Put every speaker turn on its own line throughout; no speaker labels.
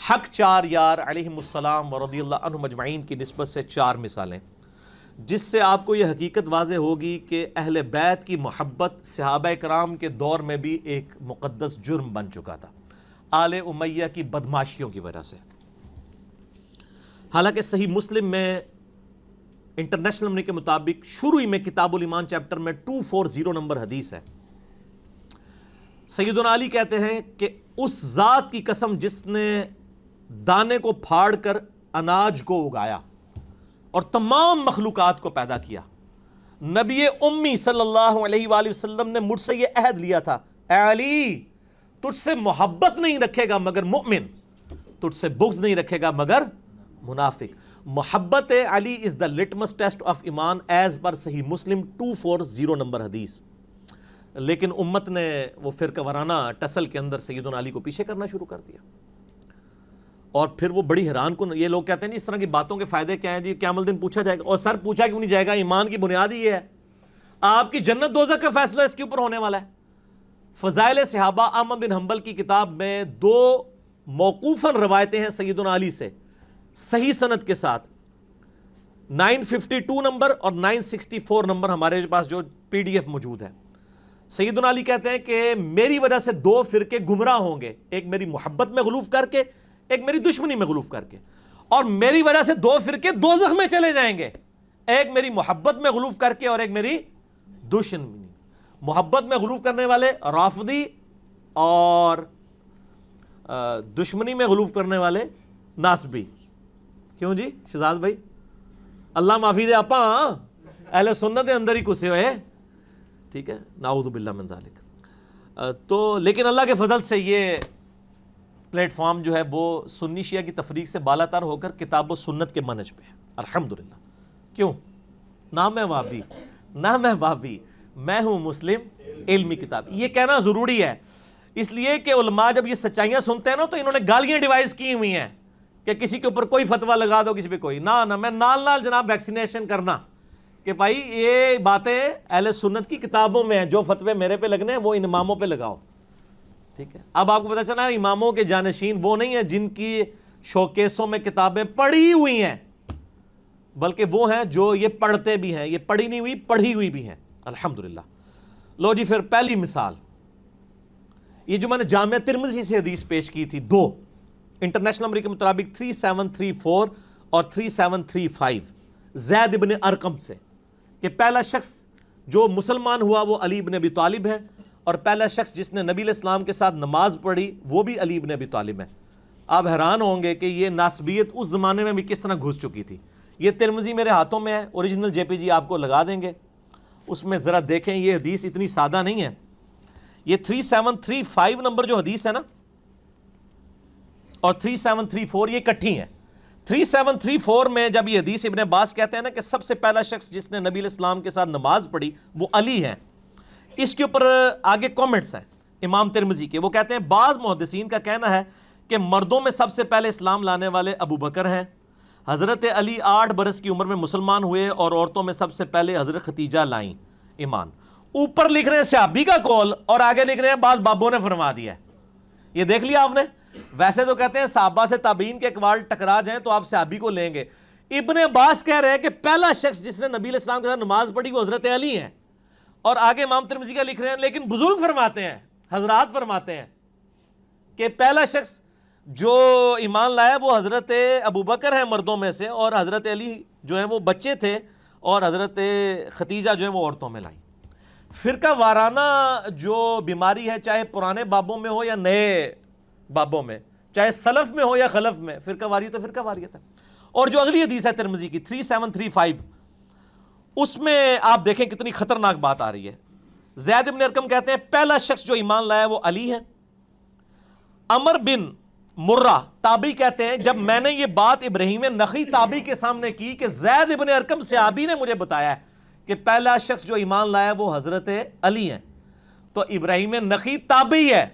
حق چار یار علیہم السلام ورضی اللہ عنہم اجمعین کی نسبت سے چار مثالیں، جس سے آپ کو یہ حقیقت واضح ہوگی کہ اہل بیت کی محبت صحابہ کرام کے دور میں بھی ایک مقدس جرم بن چکا تھا، آل امیہ کی بدماشیوں کی وجہ سے۔ حالانکہ صحیح مسلم میں انٹرنیشنل نمبر کے مطابق شروع میں کتاب الایمان چیپٹر میں 240 نمبر حدیث ہے، سیدنا علی کہتے ہیں کہ اس ذات کی قسم جس نے دانے کو پھاڑ کر اناج کو اگایا اور تمام مخلوقات کو پیدا کیا، نبی امی صلی اللہ علیہ وآلہ وسلم نے مجھ سے یہ عہد لیا تھا، اے علی تجھ سے محبت نہیں رکھے گا مگر مؤمن، تجھ سے بغض نہیں رکھے گا مگر منافق۔ محبت علی از دا لٹمس ٹیسٹ آف ایمان ایز پر صحیح مسلم 240 نمبر حدیث۔ لیکن امت نے وہ فرقہ وارانہ ٹسل کے اندر سیدنا علی کو پیچھے کرنا شروع کر دیا، اور پھر وہ بڑی حیران کن، یہ لوگ کہتے ہیں جی اس طرح کی باتوں کے فائدے کیا ہیں جی، قیامت الدین پوچھا جائے گا، اور سر پوچھا کیوں نہیں جائے گا؟ ایمان کی بنیاد ہی یہ ہے، آپ کی جنت دوزخ کا فیصلہ اس کے اوپر ہونے والا ہے۔ فضائل صحابہ احمد بن حنبل کی کتاب میں 2 موقوفاً روایتیں ہیں سیدنا علی سے صحیح سند کے ساتھ، 952 نمبر اور 964 نمبر ہمارے پاس جو PDF موجود ہے۔ سیدنا علی کہتے ہیں کہ میری وجہ سے 2 فرقے گمراہ ہوں گے، ایک میری محبت میں غلوف کر کے، ایک میری دشمنی میں غلوف کر کے، اور میری وجہ سے 2 فرقے دوزخ میں چلے جائیں گے، ایک میری محبت میں غلوف کر کے اور ایک میری دشمنی۔ محبت میں غلوف کرنے والے رافضی اور دشمنی میں غلوف کرنے والے ناسبی۔ کیوں جی شہزاد بھائی؟ اللہ معافی دے آپا، اہل سنت اندر ہی کسے ہوئے، ٹھیک ہے، نعوذ باللہ من ذالک۔ تو لیکن اللہ کے فضل سے یہ پلیٹ فارم جو ہے وہ سنی شیعہ کی تفریق سے بالا تر ہو کر کتاب و سنت کے منہج پہ ہے، الحمدللہ۔ کیوں؟ نہ میں وہابی نہ میں وہابی، میں ہوں مسلم علمی کتاب۔ یہ کہنا ضروری ہے اس لیے کہ علماء جب یہ سچائیاں سنتے ہیں نا تو انہوں نے گالیاں ڈیوائز کی ہوئی ہیں کہ کسی کے اوپر کوئی فتویٰ لگا دو، کسی پہ کوئی نہ میں نال جناب ویکسینیشن کرنا کہ بھائی یہ باتیں اہل سنت کی کتابوں میں ہیں، جو فتوے میرے پہ لگنے ہیں وہ ان اماموں پہ لگاؤ، ٹھیک ہے۔ اب آپ کو پتہ چلا اماموں کے جانشین وہ نہیں ہیں جن کی شوکیسوں میں کتابیں پڑھی ہوئی ہیں، بلکہ وہ ہیں جو یہ پڑھتے بھی ہیں، یہ پڑھی نہیں ہوئی پڑھی ہوئی بھی ہیں، الحمدللہ۔ لو جی پھر پہلی مثال، یہ جو میں نے جامعہ ترمذی سے حدیث پیش کی تھی، 2 انٹرنیشنل نمبر کے مطابق 3734 اور 3735 زید ابن ارقم سے، کہ پہلا شخص جو مسلمان ہوا وہ علی ابن ابی طالب ہے، اور پہلا شخص جس نے نبی علیہ السلام کے ساتھ نماز پڑھی وہ بھی علی ابن ابی طالب ہے۔ آپ حیران ہوں گے کہ یہ ناسبیت اس زمانے میں بھی کس طرح گھس چکی تھی۔ یہ ترمذی میرے ہاتھوں میں ہے، اوریجنل JPG آپ کو لگا دیں گے، اس میں ذرا دیکھیں، یہ حدیث اتنی سادہ نہیں ہے۔ یہ 3735 نمبر جو حدیث ہے نا اور 3734 یہ کٹھی ہیں۔ 3734 میں جب یہ حدیث ابن عباس کہتے ہیں نا کہ سب سے پہلا شخص جس نے نبی علیہ السلام کے ساتھ نماز پڑھی وہ علی ہے، اس کے اوپر آگے کومنٹس ہیں امام ترمذی کے، وہ کہتے ہیں بعض محدثین کا کہنا ہے کہ مردوں میں سب سے پہلے اسلام لانے والے ابو بکر ہیں، حضرت علی 8 برس کی عمر میں مسلمان ہوئے، اور عورتوں میں سب سے پہلے حضرت ختیجہ لائیں ایمان۔ اوپر لکھ رہے ہیں صحابی کا قول اور آگے لکھ رہے ہیں بعض بابوں نے فرما دیا ہے۔ یہ دیکھ لیا آپ نے؟ ویسے تو کہتے ہیں صحابہ سے تابعین کے اقوال ٹکرا جائیں تو آپ صحابی کو لیں گے، ابن عباس کہہ رہے ہیں کہ پہلا شخص جس نے نبی علیہ السلام کے ساتھ نماز پڑھی وہ حضرت علی ہیں، اور آگے امام ترمذی کا لکھ رہے ہیں لیکن بزرگ فرماتے ہیں، حضرات فرماتے ہیں کہ پہلا شخص جو ایمان لایا وہ حضرت ابو بکر ہیں مردوں میں سے، اور حضرت علی جو ہیں وہ بچے تھے، اور حضرت ختیجہ جو ہیں وہ عورتوں میں لائیں۔ فرقہ وارانہ جو بیماری ہے، چاہے پرانے بابوں میں ہو یا نئے بابوں میں، چاہے سلف میں ہو یا خلف میں، فرقہ واریت تو فرقہ واریت ہے۔ اور جو اگلی حدیث ہے ترمذی کی 3735، اس میں آپ دیکھیں کتنی خطرناک بات آ رہی ہے۔ زید بن ارقم کہتے ہیں پہلا شخص جو ایمان لایا وہ علی ہے۔ عمر بن مرہ تابعی کہتے ہیں جب میں نے یہ بات ابراہیم نخعی تابعی کے سامنے کی کہ زید بن ارقم صحابی نے مجھے بتایا ہے کہ پہلا شخص جو ایمان لایا وہ حضرت علی ہیں، تو ابراہیم نخعی تابعی ہے،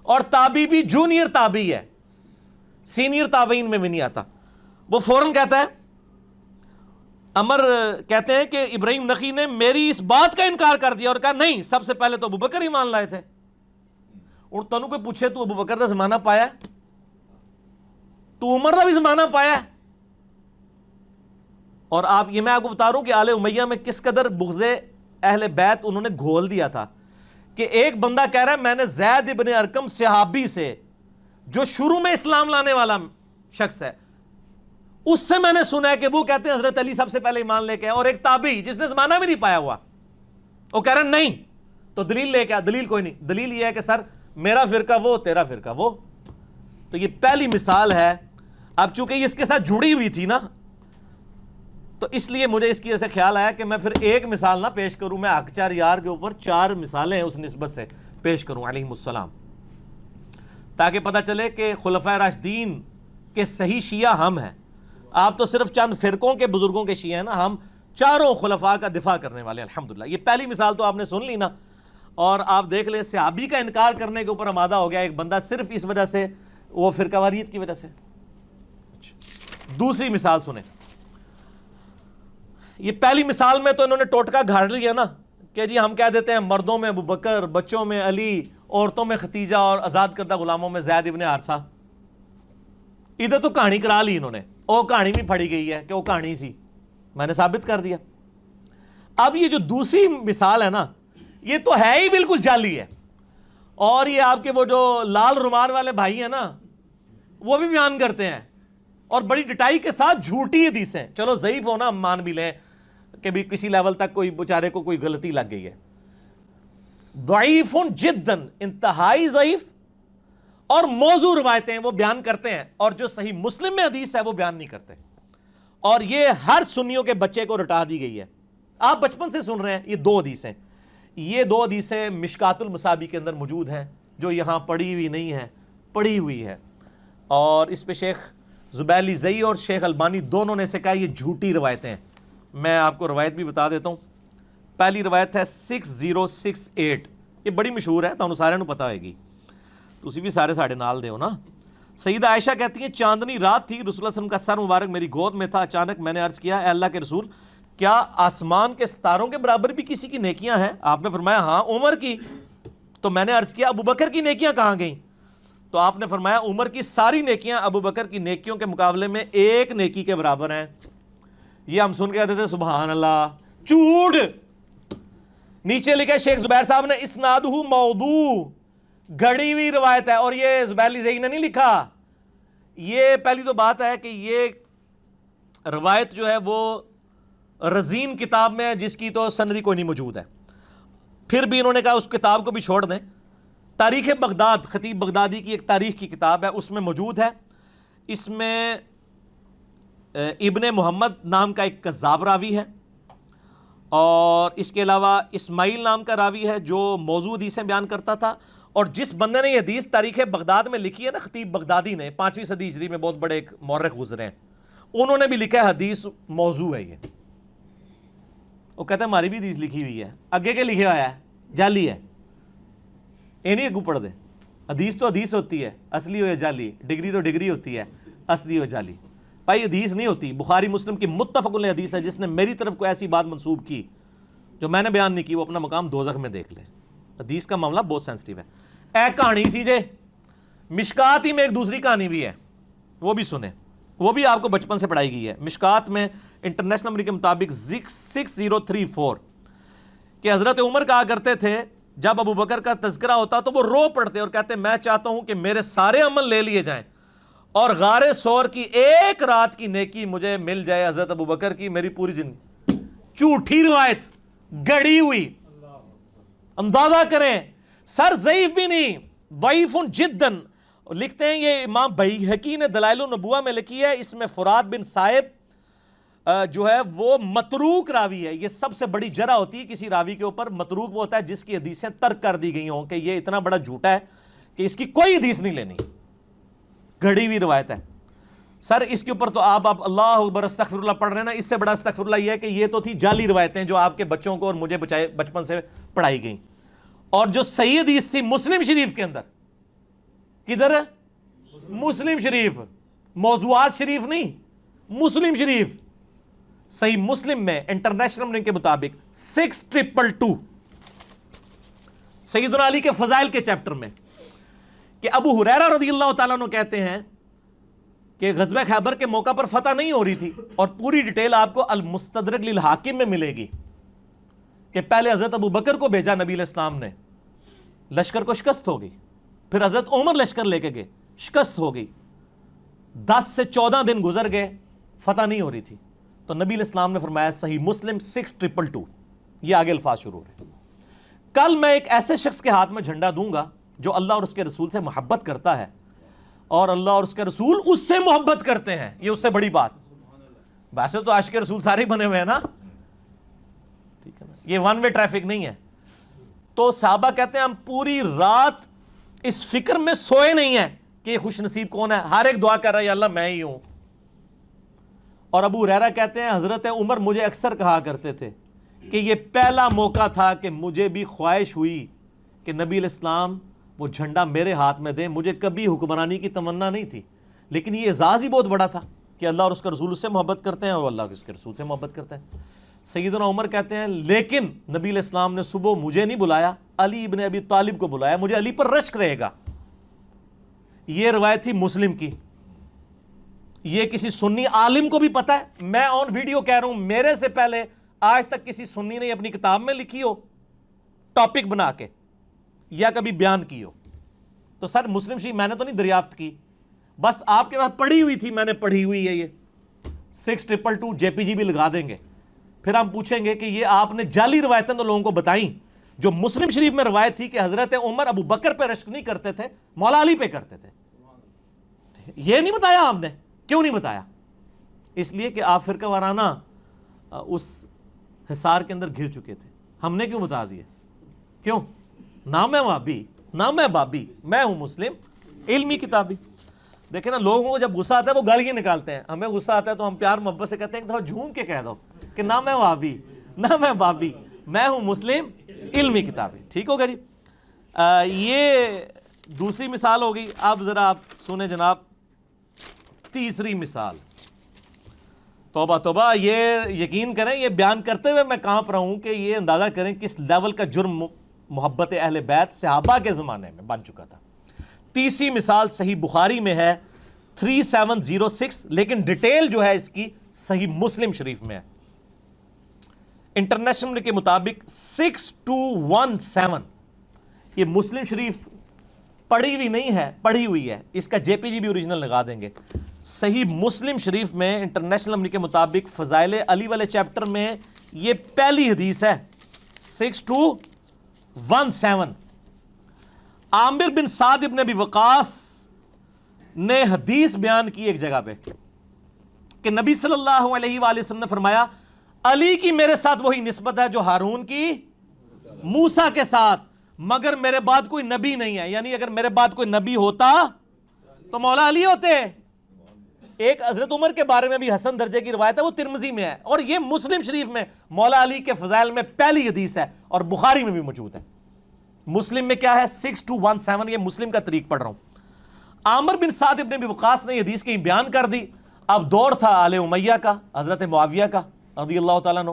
اور تابعی بھی جونیئر تابعی ہے، سینئر تابعین میں بھی نہیں آتا۔ وہ فوراً کہتا ہے، عمر کہتے ہیں کہ ابراہیم نخعی نے میری اس بات کا انکار کر دیا اور کہا نہیں، سب سے پہلے تو ابو بکر ایمان لائے تھے۔ اور تنوں کوئی پوچھے تو ابو بکر کا زمانہ پایا ہے؟ تو عمر کا بھی زمانہ پایا ہے. اور آپ یہ میں آپ کو بتا رہا ہوں کہ آل امیہ میں کس قدر بغض اہل بیت انہوں نے گھول دیا تھا کہ ایک بندہ کہہ رہا ہے میں نے زید ابن ارقم صحابی سے جو شروع میں اسلام لانے والا شخص ہے اس سے میں نے سنا ہے کہ وہ کہتے ہیں حضرت علی سب سے پہلے ایمان لے کے آئے, اور ایک تابعی جس نے زمانہ بھی نہیں پایا ہوا وہ کہہ رہا ہے نہیں, تو دلیل لے کے آ. دلیل کوئی نہیں, دلیل یہ ہے کہ سر میرا فرقہ وہ تیرا فرقہ وہ. تو یہ پہلی مثال ہے. اب چونکہ یہ اس کے ساتھ جڑی ہوئی تھی نا تو اس لیے مجھے اس کی ایسے خیال آیا کہ میں پھر ایک مثال نہ پیش کروں, میں حق یار کے اوپر 4 مثالیں اس نسبت سے پیش کروں علیہم السلام, تاکہ پتہ چلے کہ خلفائے راشدین کے صحیح شیعہ ہم ہیں. آپ تو صرف چند فرقوں کے بزرگوں کے شیعہ ہیں نا, ہم چاروں خلفاء کا دفاع کرنے والے ہیں الحمدللہ. یہ پہلی مثال تو آپ نے سن لی نا, اور آپ دیکھ لیں صحابی کا انکار کرنے کے اوپر آمادہ ہو گیا ایک بندہ صرف اس وجہ سے, وہ فرقہ واریت کی وجہ سے. دوسری مثال سنیں. یہ پہلی مثال میں تو انہوں نے ٹوٹکا گھاڑ لیا نا کہ جی ہم کہہ دیتے ہیں مردوں میں ابو بکر, بچوں میں علی, عورتوں میں ختیجہ, اور آزاد کردہ غلاموں میں زید ابن حارثہ. ادھر تو کہانی کرا لی انہوں نے, وہ کہانی بھی پڑھی گئی ہے کہ وہ کہانی سی, میں نے ثابت کر دیا. اب یہ جو دوسری مثال ہے نا یہ تو ہے ہی بالکل جعلی ہے, اور یہ آپ کے وہ جو لال رومال والے بھائی ہیں نا وہ بھی بیان کرتے ہیں اور بڑی ڈٹائی کے ساتھ جھوٹی حدیثیں. چلو ضعیف ہونا ہم مان بھی لیں کہ بھی کسی لیول تک کوئی بیچارے کو کوئی غلطی لگ گئی ہے. ضعیف جداً, انتہائی ضعیف, اور موضوع روایتیں وہ بیان کرتے ہیں, اور جو صحیح مسلم میں حدیث ہے وہ بیان نہیں کرتے. اور یہ ہر سنیوں کے بچے کو رٹا دی گئی ہے. آپ بچپن سے سن رہے ہیں. یہ 2 حدیثیں, یہ 2 حدیثیں مشکات المصابیح کے اندر موجود ہیں جو یہاں پڑھی ہوئی نہیں ہے, پڑھی ہوئی ہے. اور اس پہ شیخ زبیلی زئی اور شیخ البانی دونوں نے سے کہا یہ جھوٹی روایتیں ہیں. میں آپ کو روایت بھی بتا دیتا ہوں. پہلی روایت ہے 6068, یہ بڑی مشہور ہے, تو سارے نو پتہ ہوئے گی, تسی بھی سارے ساڑھے نال دے ہو نا. سیدہ عائشہ کہتی ہیں چاندنی رات تھی, رسول اللہ صلی اللہ علیہ وسلم کا سر مبارک میری گود میں تھا. اچانک میں نے عرض کیا اے اللہ کے رسول کیا آسمان کے ستاروں کے برابر بھی کسی کی نیکیاں ہیں؟ آپ نے فرمایا ہاں عمر کی. تو میں نے عرض کیا ابو بکر کی نیکیاں کہاں گئیں؟ تو آپ نے فرمایا عمر کی ساری نیکیاں ابو بکر کی نیکیوں کے مقابلے میں 1 نیکی کے برابر ہیں. یہ ہم سن کے کہتے تھے سبحان اللہ, جھوٹ. نیچے لکھا شیخ زبیر صاحب نے اسنادہ موضوع, گھڑی ہوئی روایت ہے, اور یہ زبیلی زئی نے نہیں لکھا. یہ پہلی تو بات ہے کہ یہ روایت جو ہے وہ رزین کتاب میں ہے جس کی تو سندی کوئی نہیں موجود ہے. پھر بھی انہوں نے کہا اس کتاب کو بھی چھوڑ دیں. تاریخ بغداد, خطیب بغدادی کی ایک تاریخ کی کتاب ہے, اس میں موجود ہے. اس میں ابن محمد نام کا ایک کذاب راوی ہے, اور اس کے علاوہ اسماعیل نام کا راوی ہے جو موضوع حدیثیں بیان کرتا تھا. اور جس بندے نے یہ حدیث تاریخ بغداد میں لکھی ہے نا, خطیب بغدادی نے 5ویں صدی ہجری میں بہت بڑے ایک مورخ گزرے ہیں, انہوں نے بھی لکھا ہے حدیث موضوع ہے. یہ وہ کہتے ہیں ہماری بھی حدیث لکھی ہوئی ہے, اگے کے لکھے ہوا ہے جعلی ہے. یہ نہیں اگو پڑھ دے, حدیث تو حدیث ہوتی ہے, اصلی ہو یا جعلی, ڈگری تو ڈگری ہوتی ہے, اصلی ہو جعلی. بھائی حدیث نہیں ہوتی. بخاری مسلم کی متفق علیہ حدیث ہے, جس نے میری طرف کوئی ایسی بات منسوب کی جو میں نے بیان نہیں کی وہ اپنا مقام دوزخ میں دیکھ لے. حدیث کا معاملہ بہت سینسٹیو ہے. اے کہانی سی جے, مشکات ہی میں ایک دوسری کہانی بھی ہے, وہ بھی سنیں, وہ بھی آپ کو بچپن سے پڑھائی گئی ہے. مشکات میں انٹرنیشنل نمبر کے مطابق 6034 کہ حضرت عمر کہا کرتے تھے جب ابو بکر کا تذکرہ ہوتا تو وہ رو پڑتے اور کہتے میں چاہتا ہوں کہ میرے سارے عمل لے لیے جائیں اور غار ثور کی 1 رات کی نیکی مجھے مل جائے حضرت ابو بکر کی, میری پوری زندگی. جھوٹی روایت, گڑی ہوئی. اندازہ کریں, سر ضعیف بھی نہیں, ضعیف جداً. لکھتے ہیں یہ امام بیہقی نے دلائل النبوہ میں لکھی ہے, اس میں فرات بن صائب جو ہے وہ متروک راوی ہے. یہ سب سے بڑی جرح ہوتی ہے کسی راوی کے اوپر. متروک وہ ہوتا ہے جس کی حدیثیں ترک کر دی گئی ہوں کہ یہ اتنا بڑا جھوٹا ہے کہ اس کی کوئی حدیث نہیں لینی, گھڑی ہوئی روایت ہے. سر اس کے اوپر تو آپ اللہ اکبر استغفر اللہ پڑھ رہے ہیں نا, اس سے بڑا استغفر اللہ یہ ہے کہ یہ تو تھی جعلی روایتیں جو آپ کے بچوں کو اور مجھے بچپن سے پڑھائی گئیں. اور جو صحیح حدیث تھی مسلم شریف کے اندر, کدھر ہے مسلم شریف, موضوعات شریف نہیں, مسلم شریف, صحیح مسلم میں انٹرنیشنل نمبر کے مطابق 6222 سیدنا علی کے فضائل کے چیپٹر میں کہ ابو ہریرہ رضی اللہ تعالیٰ عنہ کہتے ہیں کہ غزوہ خیبر کے موقع پر فتح نہیں ہو رہی تھی، اور پوری ڈیٹیل آپ کو المستدرک للحاکم میں ملے گی کہ پہلے حضرت ابو بکر کو بھیجا نبی علیہ السلام نے، لشکر کو شکست ہو گئی، پھر حضرت عمر لشکر لے کے گئے، شکست ہو گئی، 10 سے 14 دن گزر گئے، فتح نہیں ہو رہی تھی، تو نبی علیہ السلام نے فرمایا، صحیح مسلم 6222، یہ آگے الفاظ شروع ہو رہے ہیں، کل میں ایک ایسے شخص کے ہاتھ میں جھنڈا دوں گا جو اللہ اور اس کے رسول سے محبت کرتا ہے اور اللہ اور اس کے رسول اس سے محبت کرتے ہیں، یہ اس سے بڑی بات، ویسے تو عاشق رسول سارے ہی بنے ہوئے ہیں نا، ٹھیک ہے نا، یہ ون وے ٹریفک نہیں ہے۔ تو صحابہ کہتے ہیں ہم پوری رات اس فکر میں سوئے نہیں ہیں کہ یہ خوش نصیب کون ہے، ہر ایک دعا کر رہا ہے یا اللہ میں ہی ہوں۔ اور ابو ہریرہ کہتے ہیں حضرت عمر مجھے اکثر کہا کرتے تھے کہ یہ پہلا موقع تھا کہ مجھے بھی خواہش ہوئی کہ نبی علیہ السلام وہ جھنڈا میرے ہاتھ میں دیں، مجھے کبھی حکمرانی کی تمنا نہیں تھی، لیکن یہ اعزاز ہی بہت بڑا تھا کہ اللہ اور اس کے رسول اس سے محبت کرتے ہیں اور اللہ اس کے رسول سے محبت کرتے ہیں۔ سیدنا عمر کہتے ہیں لیکن نبی علیہ السلام نے صبح مجھے نہیں بلایا، علی ابن ابی طالب کو بلایا، مجھے علی پر رشک رہے گا۔ یہ روایت تھی مسلم کی، یہ کسی سنی عالم کو بھی پتا ہے، میں آن ویڈیو کہہ رہا ہوں، میرے سے پہلے آج تک کسی سنی نے اپنی کتاب میں لکھی ہو ٹاپک بنا کے یا کبھی بیان کی ہو، تو سر مسلم شریف میں نے تو نہیں دریافت کی، بس آپ کے پاس پڑھی ہوئی تھی، میں نے پڑھی ہوئی ہے، یہ 6222 JPG بھی لگا دیں گے، پھر ہم پوچھیں گے کہ یہ آپ نے جعلی روایتیں تو لوگوں کو بتائیں، جو مسلم شریف میں روایت تھی کہ حضرت عمر ابو بکر پہ رشک نہیں کرتے تھے، مولا علی پہ کرتے تھے، یہ نہیں بتایا آپ نے، کیوں نہیں بتایا؟ اس لیے کہ آپ فرقہ وارانہ اس حصار کے اندر گھر چکے تھے، ہم نے کیوں بتا دیا؟ کیوں؟ نہ میں وہابی، نہ میں بابی، میں ہوں مسلم علمی کتابی۔ دیکھیں نا، لوگوں کو جب غصہ آتا ہے وہ گالیاں نکالتے ہیں، ہمیں غصہ آتا ہے تو ہم پیار محبت سے کہتے ہیں ایک دفعہ جھوم کے کہہ دو کہ نہ میں وہابی، نہ میں بابی، میں ہوں مسلم علمی کتابی۔ ٹھیک ہوگا جی؟ یہ دوسری مثال ہوگی۔ اب ذرا آپ سنیں جناب تیسری مثال۔ توبہ توبہ، یہ یقین کریں، یہ بیان کرتے ہوئے میں کانپ رہا ہوں کہ یہ اندازہ کریں کس لیول کا جرم محبت اہل بیت صحابہ کے زمانے میں بن چکا تھا۔ تیسری مثال صحیح بخاری میں ہے 3706، لیکن ڈیٹیل جو ہے اس کی صحیح مسلم شریف میں ہے۔ انٹرنیشنل کے مطابق 6217، یہ مسلم شریف پڑھی ہوئی نہیں ہے، پڑھی ہوئی ہے، اس کا JPG بھی اوریجنل لگا دیں گے۔ صحیح مسلم شریف میں انٹرنیشنل کے مطابق فضائل علی والے چیپٹر میں یہ پہلی حدیث ہے 6217۔ عامر بن سعد ابن ابی وقاص نے حدیث بیان کی ایک جگہ پہ کہ نبی صلی اللہ علیہ وآلہ وسلم نے فرمایا علی کی میرے ساتھ وہی نسبت ہے جو ہارون کی موسیٰ کے ساتھ، مگر میرے بعد کوئی نبی نہیں ہے، یعنی اگر میرے بعد کوئی نبی ہوتا تو مولا علی ہوتے۔ ایک حضرت عمر کے بارے میں بھی حسن درجے کی روایت ہے، وہ ترمذی میں ہے، اور یہ مسلم شریف میں مولا علی کے فضائل میں پہلی حدیث ہے، اور بخاری میں بھی موجود ہے۔ مسلم میں کیا ہے 6217، یہ مسلم کا طریق پڑھ رہا ہوں۔ عامر بن سعد ابن ابی وقاص نے یہ حدیث کہیں بیان کر دی۔ اب دور تھا آل امیہ کا، حضرت معاویہ کا رضی اللہ تعالیٰ عنہ۔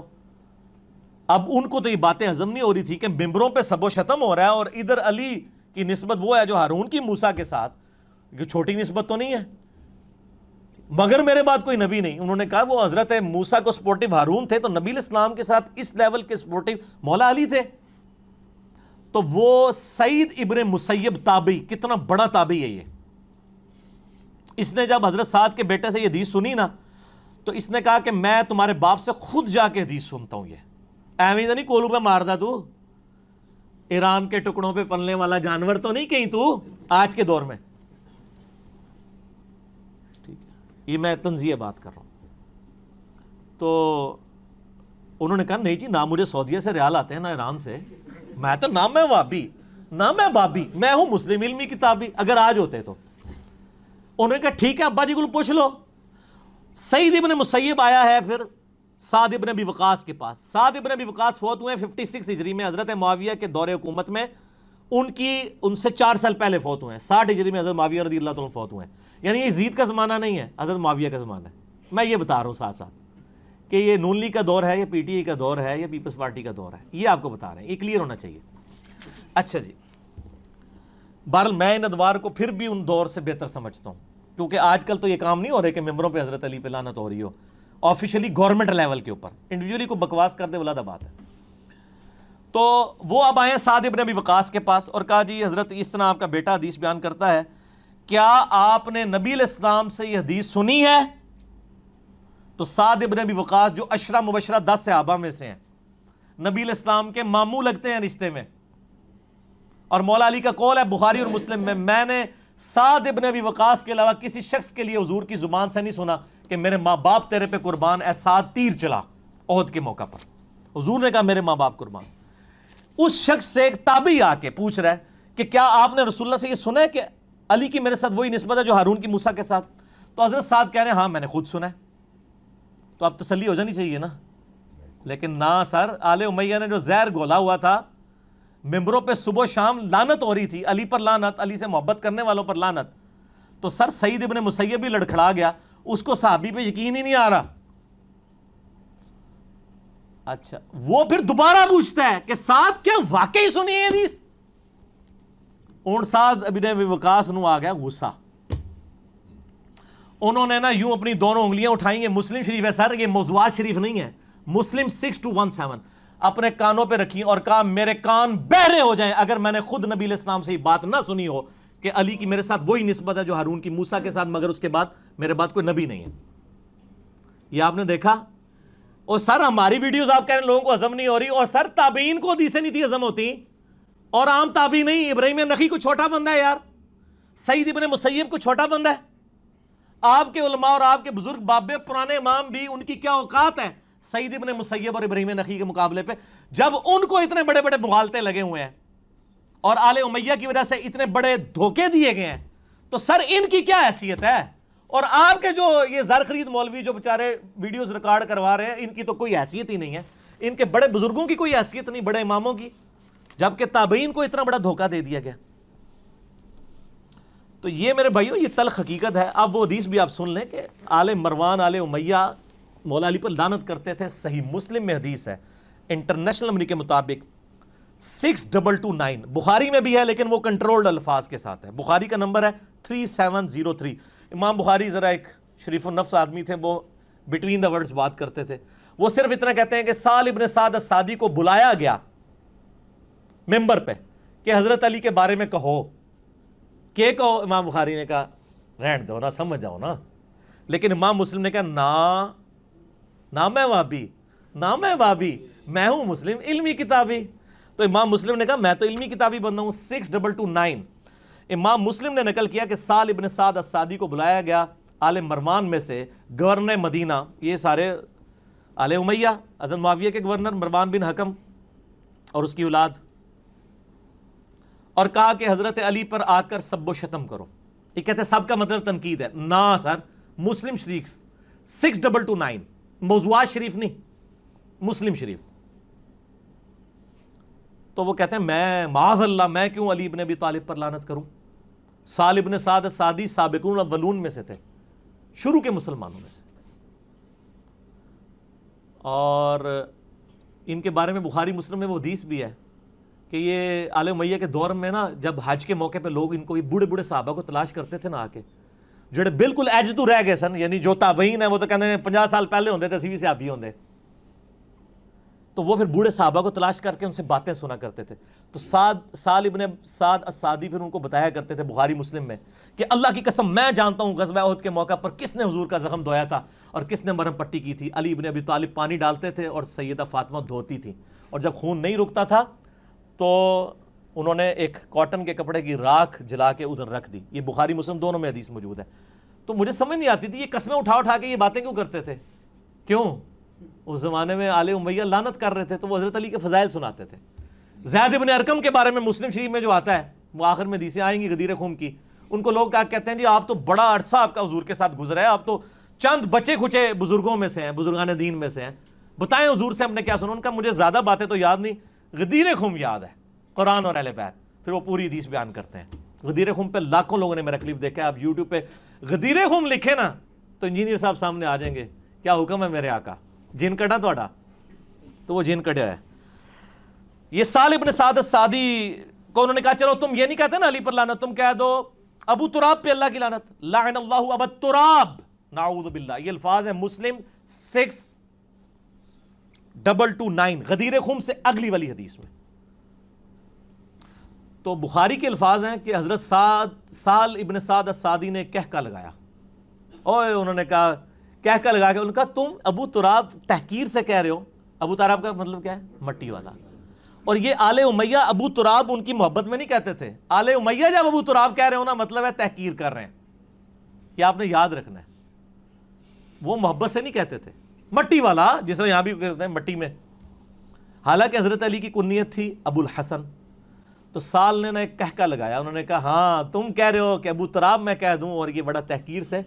اب ان کو تو یہ باتیں ہضم نہیں ہو رہی تھی کہ ممبروں پہ سب و شتم ہو رہا ہے، اور ادھر علی کی نسبت وہ ہے جو ہارون کی موسیٰ کے ساتھ، یہ چھوٹی نسبت تو نہیں ہے، مگر میرے بعد کوئی نبی نہیں۔ انہوں نے کہا وہ حضرت موسیٰ کو سپورٹیو ہارون تھے، تو نبی علیہ السلام کے ساتھ اس لیول کے سپورٹیو مولا علی تھے۔ تو وہ سعید ابن مسیب تابعی، کتنا بڑا تابعی ہے یہ، اس نے جب حضرت سعد کے بیٹے سے یہ حدیث سنی نا، تو اس نے کہا کہ میں تمہارے باپ سے خود جا کے حدیث سنتا ہوں، یہ ایویں نہیں کولو پہ ماردا تو، ایران کے ٹکڑوں پہ پلنے والا جانور تو نہیں کہیں تو آج کے دور میں۔ ٹھیک ہے، یہ میں تنزیہ بات کر رہا ہوں۔ تو انہوں نے کہا نہیں جی، نہ مجھے سعودیہ سے ریال آتے ہیں نہ ایران سے، میں تو نہ میں وابی نہ میں بابی، میں ہوں مسلم علمی کتابی، اگر آج ہوتے تو۔ انہوں نے کہا ٹھیک ہے ابا جی کو پوچھ لو۔ سعید ابن مسیب آیا ہے پھر سعد ابن ابی وقاص کے پاس۔ سعد ابن ابی وقاص فوت ہوئے 56 ہجری میں، حضرت معاویہ کے دور حکومت میں، ان سے 4 سال پہلے فوت ہوئے ہیں، 60 ہجری میں حضرت معاویہ رضی اللہ تعالیٰ فوت ہوئے ہیں، یعنی یہ یزید کا زمانہ نہیں ہے، حضرت معاویہ کا زمانہ ہے۔ میں یہ بتا رہا ہوں ساتھ ساتھ کہ یہ نون لیگ کا دور ہے یا PTI کا دور ہے یا پیپلز پارٹی کا دور ہے، یہ آپ کو بتا رہے ہیں، یہ کلیئر ہونا چاہیے۔ اچھا جی، بہرحال میں ان ادوار کو پھر بھی ان دور سے بہتر سمجھتا ہوں، کیونکہ آج کل تو یہ کام نہیں ہو رہے کہ ممبروں پہ حضرت علی پہ لعنت ہو رہی ہو، آفیشلی گورنمنٹ لیول کے اوپر، انڈیویجولی کو بکواس کر دے ولادہ بات ہے۔ تو وہ اب آئے سعد ابن ابی وقاص کے پاس اور کہا جی حضرت اس طرح آپ کا بیٹا حدیث بیان کرتا ہے، کیا آپ نے نبی علیہ السلام سے یہ حدیث سنی ہے؟ تو سعد ابن ابی وقاص جو عشرہ مبشرہ 10 صحابہ میں سے ہیں، نبی علیہ السلام کے ماموں لگتے ہیں رشتے میں، اور مولا علی کا قول ہے بخاری اور مسلم میں نے سعد ابن ابی وقاص کے علاوہ کسی شخص کے لیے حضور کی زبان سے نہیں سنا کہ میرے ماں باپ تیرے پہ قربان، اے سعد تیر چلا احد کے موقع پر، حضور نے کہا میرے ماں باپ قربان۔ اس شخص سے ایک تابعی آ کے پوچھ رہا ہے کہ کیا آپ نے رسول اللہ سے یہ سنا ہے کہ علی کی میرے ساتھ وہی نسبت ہے جو ہارون کی موسیٰ کے ساتھ؟ تو حضرت سعد کہہ رہے ہیں ہاں میں نے خود سنا ہے۔ تو اب تسلی ہو جانی چاہیے نا، لیکن نہ سر، آل امیہ نے جو زہر گھولا ہوا تھا، ممبروں پہ صبح و شام لعنت ہو رہی تھی، علی پر لعنت، علی سے محبت کرنے والوں پر لعنت، تو سر سعید ابن مسیب بھی لڑکھڑا گیا، اس کو صحابی پہ یقین ہی نہیں آ رہا۔ اچھا وہ پھر دوبارہ پوچھتا ہے کہ سعد کیا واقعی سنی ہے حدیث؟ اون سعد ابن ابی وقاص نو آ گیا غصہ، انہوں نے نا یوں اپنی دونوں انگلیاں اٹھائیں گے، مسلم شریف ہے سر، یہ موضوعات شریف نہیں ہے، مسلم 6217 اپنے کانوں پہ رکھی اور کہا میرے کان بہرے ہو جائیں اگر میں نے خود نبی علیہ السلام سے یہ بات نہ سنی ہو کہ علی کی میرے ساتھ وہی نسبت ہے جو ہارون کی موسیٰ کے ساتھ، مگر اس کے بعد میرے بعد کوئی نبی نہیں ہے۔ یہ آپ نے دیکھا؟ اور سر ہماری ویڈیوز آپ کہہ رہے ہیں لوگوں کو ہضم نہیں ہو رہی، اور سر تابعین کو حدیثیں نہیں تھی ہضم ہوتی، اور عام تابعی نہیں، ابراہیم نخعی کو چھوٹا بندہ ہے یار، سعید ابن مسیب کو چھوٹا بندہ ہے، آپ کے علماء اور آپ کے بزرگ بابے پرانے امام بھی، ان کی کیا اوقات ہے سعید ابن مسیب اور ابراہیم نخعی کے مقابلے پہ، جب ان کو اتنے بڑے بڑے مغالطے لگے ہوئے ہیں اور آل امیہ کی وجہ سے اتنے بڑے دھوکے دیے گئے ہیں، تو سر ان کی کیا حیثیت ہے؟ اور آپ کے جو یہ زر خرید مولوی جو بےچارے ویڈیوز ریکارڈ کروا رہے ہیں، ان کی تو کوئی حیثیت ہی نہیں ہے، ان کے بڑے بزرگوں کی کوئی حیثیت نہیں، بڑے اماموں کی، جبکہ تابعین کو اتنا بڑا دھوکہ دے دیا گیا۔ تو یہ میرے بھائیو یہ تلخ حقیقت ہے۔ اب وہ حدیث بھی آپ سن لیں کہ آل مروان آل امیہ مولا علی پر لعنت کرتے تھے، صحیح مسلم میں حدیث ہے، انٹرنیشنل نمبر کے مطابق 6229، بخاری میں بھی ہے لیکن وہ کنٹرولڈ الفاظ کے ساتھ ہے، بخاری کا نمبر ہے 3703۔ امام بخاری ذرا ایک شریف النفس آدمی تھے، وہ بٹوین دا ورڈز بات کرتے تھے، وہ صرف اتنا کہتے ہیں کہ سال ابن سعد السعدی کو بلایا گیا ممبر پہ کہ حضرت علی کے بارے میں کہو، کہ کہو؟ امام بخاری نے کہا رہن دو نا، سمجھ جاؤ نا، لیکن امام مسلم نے کہا نہ میں وابی، نہ میں وابی، میں ہوں مسلم علمی کتابی۔ تو امام مسلم نے کہا میں تو علمی کتابی بندہ ہوں۔ 6229 امام مسلم نے نقل کیا کہ سال ابن سعد السعدی کو بلایا گیا آل مروان میں سے، گورنر مدینہ، یہ سارے آل امیہ، حضرت معاویہ کے گورنر مروان بن حکم اور اس کی اولاد، اور کہا کہ حضرت علی پر آ کر سب و شتم کرو۔ یہ کہتے ہیں سب کا مطلب تنقید ہے، نا سر، مسلم شریف 6229، موضوعات شریف نہیں، مسلم شریف۔ تو وہ کہتے ہیں میں معاذ اللہ، میں کیوں علی ابن ابی طالب پر لعنت کروں؟ سال ابن سعد السعدی سابقون الاولون میں سے تھے، شروع کے مسلمانوں میں سے، اور ان کے بارے میں بخاری مسلم میں وہ حدیث بھی ہے کہ یہ آل امیہ کے دور میں نا جب حج کے موقع پہ لوگ ان کو یہ بوڑھے بوڑھے صحابہ کو تلاش کرتے تھے نا آ کے، جڑے بالکل ایج تو رہ گئے سن، یعنی جو تابعین ہیں وہ تو کہتے ہیں 50 سال پہلے ہوندے تھے، اسی بھی صحابی ہوندے، تو وہ پھر بوڑھے صحابہ کو تلاش کر کے ان سے باتیں سنا کرتے تھے۔ تو سال ابن سعد السعدی پھر ان کو بتایا کرتے تھے بخاری مسلم میں کہ اللہ کی قسم میں جانتا ہوں غزوہ احد کے موقع پر کس نے حضور کا زخم دھویا تھا اور کس نے مرہم پٹی کی تھی۔ علی ابن ابی طالب پانی ڈالتے تھے اور سیدہ فاطمہ دھوتی تھی، اور جب خون نہیں رکتا تھا تو انہوں نے ایک کاٹن کے کپڑے کی راکھ جلا کے ادھر رکھ دی۔ یہ بخاری مسلم دونوں میں حدیث موجود ہے۔ تو مجھے سمجھ نہیں آتی تھی یہ قسمیں اٹھا اٹھا کے یہ باتیں کیوں کرتے تھے، کیوں؟ اس زمانے میں آل امیہ لعنت کر رہے تھے تو وہ حضرت علی کے فضائل سناتے تھے۔ زید ابن ارقم کے بارے میں مسلم شریف میں جو آتا ہے، وہ آخر میں حدیثیں آئیں گی غدیر خم کی، ان کو لوگ کیا کہتے ہیں جی آپ تو بڑا عرصہ آپ کا حضور کے ساتھ گزرا ہے، آپ تو چند بچے کھچے بزرگوں میں سے ہیں، بزرگان دین میں سے ہیں، بتائیں حضور سے ہم نے کیا سنا؟ ان کا مجھے زیادہ باتیں تو یاد نہیں، غدیر خم یاد ہے، قرآن اور اہل بیت، پھر وہ پوری حدیث بیان کرتے ہیں۔ غدیر خم پہ لاکھوں لوگوں نے میرا کلپ دیکھا ہے، آپ یوٹیوب پہ غدیر خم لکھے نا تو انجینئر صاحب سامنے آ جائیں گے، کیا حکم ہے میرے آقا، جن کٹا توڑا، تو وہ جن کٹیا ہے۔ یہ سال ابن سعد السعدی کو انہوں نے کہا چلو تم یہ نہیں کہتے نا علی پر لعنت، تم کہہ دو ابو تراب پہ اللہ کی لعنت، لعن اللہ ابا تراب، نعوذ باللہ. یہ الفاظ ہیں مسلم 6229 غدیر خم سے اگلی والی حدیث میں. تو بخاری کے الفاظ ہیں کہ حضرت سال ابن سعد السعدی نے کہکا لگایا، اوے انہوں نے کہا کہکا لگا کے، انہوں نے کہا تم ابو تراب تحقیر سے کہہ رہے ہو. ابو تراب کا مطلب کیا ہے؟ مٹی والا. اور یہ آل امیہ ابو تراب ان کی محبت میں نہیں کہتے تھے. آل امیہ جب ابو تراب کہہ رہے ہو نا، مطلب ہے تحقیر کر رہے ہیں. یہ آپ نے یاد رکھنا ہے، وہ محبت سے نہیں کہتے تھے. مٹی والا جس طرح یہاں بھی کہتے ہیں مٹی میں. حالانکہ حضرت علی کی کنیت تھی ابو الحسن. تو سال نے ایک کہکا لگایا، انہوں نے کہا ہاں تم کہہ رہے ہو کہ ابو تراب میں کہہ دوں، اور یہ بڑا تحقیر سے.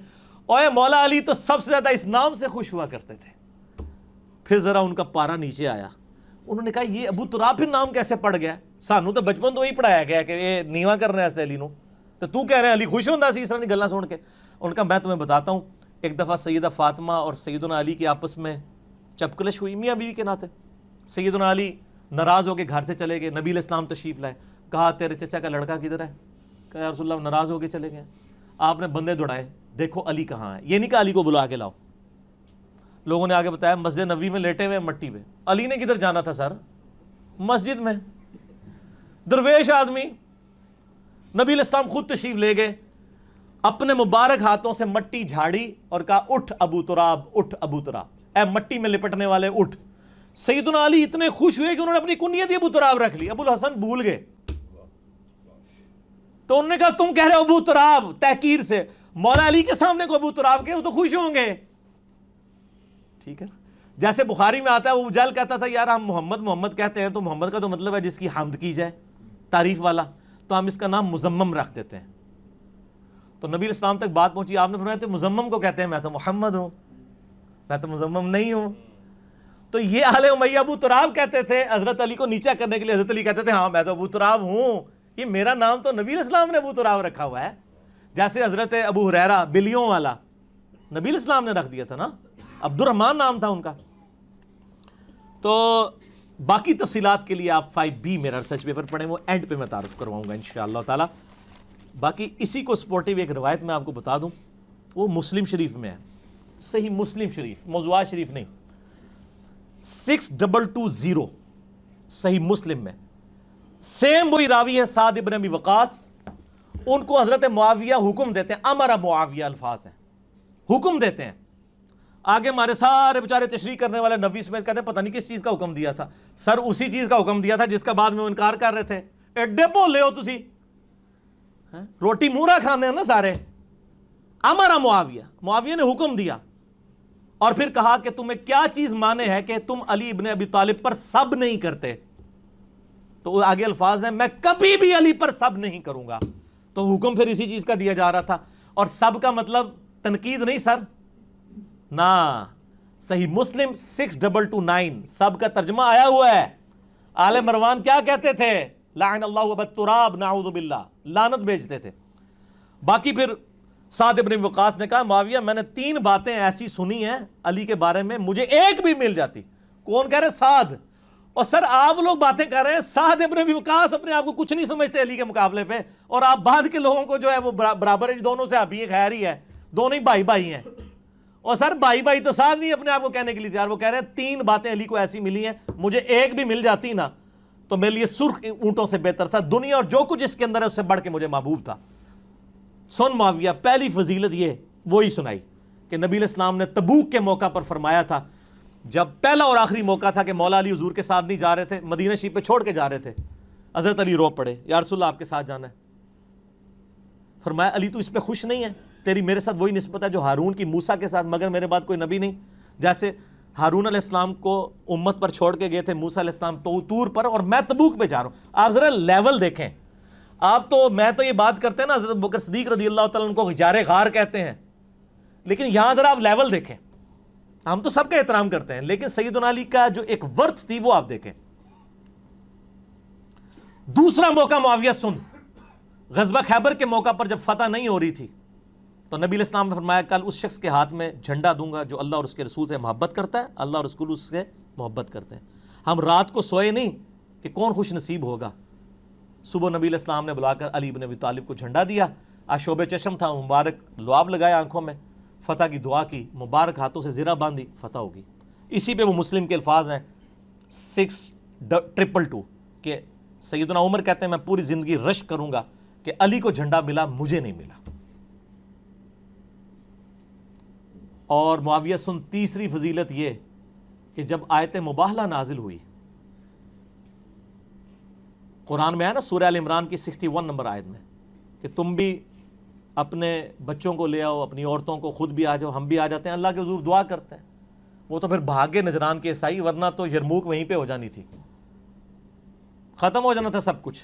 اوے مولا علی تو سب سے زیادہ اس نام سے خوش ہوا کرتے تھے. پھر ذرا ان کا پارا نیچے آیا، انہوں نے کہا یہ ابو تراب پھر نام کیسے پڑ گیا؟ سانو تو بچپن تو وہی پڑھایا گیا کہ یہ نیوا کرنا ہے علی نو، تو کہہ رہے ہیں علی خوش ہوتا سی اس طرح کی گلاں سن کے. ان کا میں تمہیں بتاتا ہوں، ایک دفعہ سیدہ فاطمہ اور سیدنا علی کی آپس میں چپکلش ہوئی میاں بیوی کے ناطے. سیدنا علی ناراض ہو کے گھر سے چلے گئے. نبی علیہ السلام تشریف لائے. کہا تیرے چچا کا لڑکا کدھر ہے؟ کہا یا رسول اللہ ناراض ہو کے چلے گئے. آپ نے بندے دوڑائے، دیکھو علی کہاں ہے. یہ نہیں کہا علی کو بلا کے لاؤ. لوگوں نے آگے بتایا مسجد نبوی میں لیٹے ہوئے مٹی پہ. علی نے کدھر جانا تھا سر؟ مسجد میں. درویش آدمی. نبی علیہ السلام خود تشریف لے گئے، اپنے مبارک ہاتھوں سے مٹی جھاڑی اور کہا اٹھ ابو تراب، اٹھ ابو تراب، اے مٹی میں لپٹنے والے اٹھ. سیدنا علی اتنے خوش ہوئے کہ انہوں نے اپنی کنیت ابو تراب رکھ لی. ابو الحسن بھول گئے. تو انہوں نے کہا تم کہہ رہے ہو ابو تراب تحقیر سے. مولا علی کے سامنے کو ابو تراب کے، وہ تو خوش ہوں گے. ٹھیک ہے نا؟ جیسے بخاری میں آتا ہے ابو جہل کہتا تھا یار ہم محمد کہتے ہیں تو محمد کا تو مطلب ہے جس کی حمد کی جائے، تعریف والا، تو ہم اس کا نام مزمم رکھ دیتے ہیں. تو نبی اسلام تک بات پہنچی، آپ نے فرمایا تو مزمم کو کہتے ہیں، میں تو محمد ہوں، میں تو مزمم نہیں ہوں. تو یہ اہل امیہ ابو تراب کہتے تھے حضرت علی کو نیچا کرنے کے لیے. حضرت علی کہتے تھے ہاں میں تو ابو تراب ہوں، یہ میرا نام تو نبی اسلام نے ابو تراب رکھا ہوا ہے. جیسے حضرت ابو ہریرہ بلیوں والا نبی اسلام نے رکھ دیا تھا نا، عبد الرحمن نام تھا ان کا. تو باقی تفصیلات کے لیے آپ 5B میرا ریسرچ پیپر پڑھیں، وہ اینڈ پہ میں تعارف کرواؤں گا انشاءاللہ تعالی. باقی اسی کو سپورٹیو ایک روایت میں آپ کو بتا دوں، وہ مسلم شریف میں ہے، صحیح مسلم شریف، موضوعات شریف نہیں، 6220 صحیح مسلم میں. سیم وہی راوی ہیں سعد ابن ابی وقاص. ان کو حضرت معاویہ حکم دیتے ہیں، امر معاویہ الفاظ ہیں، حکم دیتے ہیں. آگے ہمارے سارے بیچارے تشریح کرنے والے نبی سمیت کہتے ہیں پتہ نہیں کس چیز کا حکم دیا تھا. سر اسی چیز کا حکم دیا تھا جس کا بعد میں انکار کر رہے تھے. ایڈے بولے ہو تسی، روٹی مورا کھانے ہیں نا سارے. امر معاویہ، معاویہ نے حکم دیا اور پھر کہا کہ تمہیں کیا چیز مانے ہے کہ تم علی ابن ابی طالب پر سب نہیں کرتے. تو آگے الفاظ ہیں میں کبھی بھی علی پر سب نہیں کروں گا. تو حکم پھر اسی چیز کا دیا جا رہا تھا. اور سب کا مطلب تنقید نہیں سر، نا. صحیح مسلم 6229 سب کا ترجمہ آیا ہوا ہے. آل مروان کیا کہتے تھے؟ لعن اللہ ابا تراب، نعوذ باللہ، لعنت بھیجتے تھے. باقی پھر سعد ابن وقاص نے کہا معاویہ میں نے 3 باتیں ایسی سنی ہیں علی کے بارے میں، مجھے ایک بھی مل جاتی. کون کہہ رہے؟ سعد. اور سر آپ لوگ باتیں کر رہے ہیں، سعد ابن ابی وقاص اپنے آپ کو کچھ نہیں سمجھتے علی کے مقابلے پہ، اور آپ بعد کے لوگوں کو جو ہے وہ برابر ہے، دونوں سے ابھی خیر ہی ہے، دونوں ہی بھائی بھائی ہیں. اور سر بھائی بھائی تو سعد نہیں اپنے آپ کو کہنے کے لیے تیار. وہ کہہ رہے ہیں 3 باتیں علی کو ایسی ملی ہیں، مجھے ایک بھی مل جاتی نا تو میرے لیے سرخ اونٹوں سے بہتر تھا. دنیا اور جو کچھ اس کے اندر ہے اس سے بڑھ کے مجھے محبوب تھا. سن معاویہ، پہلی فضیلت یہ وہی سنائی کہ نبی علیہ السلام نے تبوک کے موقع پر فرمایا تھا، جب پہلا اور آخری موقع تھا کہ مولا علی حضور کے ساتھ نہیں جا رہے تھے، مدینہ شریف پہ چھوڑ کے جا رہے تھے. حضرت علی رو پڑے، یا رسول اللہ آپ کے ساتھ جانا ہے. فرمایا علی تو اس پہ خوش نہیں ہے، تیری میرے ساتھ وہی نسبت ہے جو ہارون کی موسیٰ کے ساتھ، مگر میرے بعد کوئی نبی نہیں. جیسے ہارون علیہ السلام کو امت پر چھوڑ کے گئے تھے موسیٰ علیہ السلام تو طور پر، اور میں تبوک پہ جا رہا ہوں. آپ ذرا لیول دیکھیں. آپ تو میں تو یہ بات کرتے ہیں نا حضرت بکر صدیق رضی اللہ تعالیٰ ان کو غجار غار کہتے ہیں، لیکن یہاں ذرا آپ لیول دیکھیں. ہم تو سب کا احترام کرتے ہیں لیکن سیدنا علی کا جو ایک ورث تھی وہ آپ دیکھیں. دوسرا موقع معاویہ سن، غزوہ خیبر کے موقع پر جب فتح نہیں ہو رہی تھی تو نبی علیہ السلام نے فرمایا کل اس شخص کے ہاتھ میں جھنڈا دوں گا جو اللہ اور اس کے رسول سے محبت کرتا ہے، اللہ اور رسول اس سے محبت کرتے ہیں. ہم رات کو سوئے نہیں کہ کون خوش نصیب ہوگا. صبح نبی علیہ السلام نے بلا کر علی بن ابی طالب کو جھنڈا دیا. آشوب چشم تھا، مبارک لعاب لگایا آنکھوں میں، فتح کی دعا کی، مبارک ہاتھوں سے زرہ باندھی، فتح ہوگی۔ اسی پہ وہ مسلم کے الفاظ ہیں 6222 کہ سیدنا عمر کہتے ہیں میں پوری زندگی رشک کروں گا کہ علی کو جھنڈا ملا، مجھے نہیں ملا۔ اور معاویہ سن تیسری فضیلت یہ کہ جب آیت مباہلہ نازل ہوئی، قرآن میں ہے نا سورہ ال عمران کی 61 نمبر آیت میں کہ تم بھی اپنے بچوں کو لے آؤ، اپنی عورتوں کو، خود بھی آ جاؤ، ہم بھی آ جاتے ہیں، اللہ کے حضور دعا کرتے ہیں۔ وہ تو پھر بھاگے نجران کے عیسائی، ورنہ تو یرموک وہیں پہ ہو جانی تھی، ختم ہو جانا تھا سب کچھ۔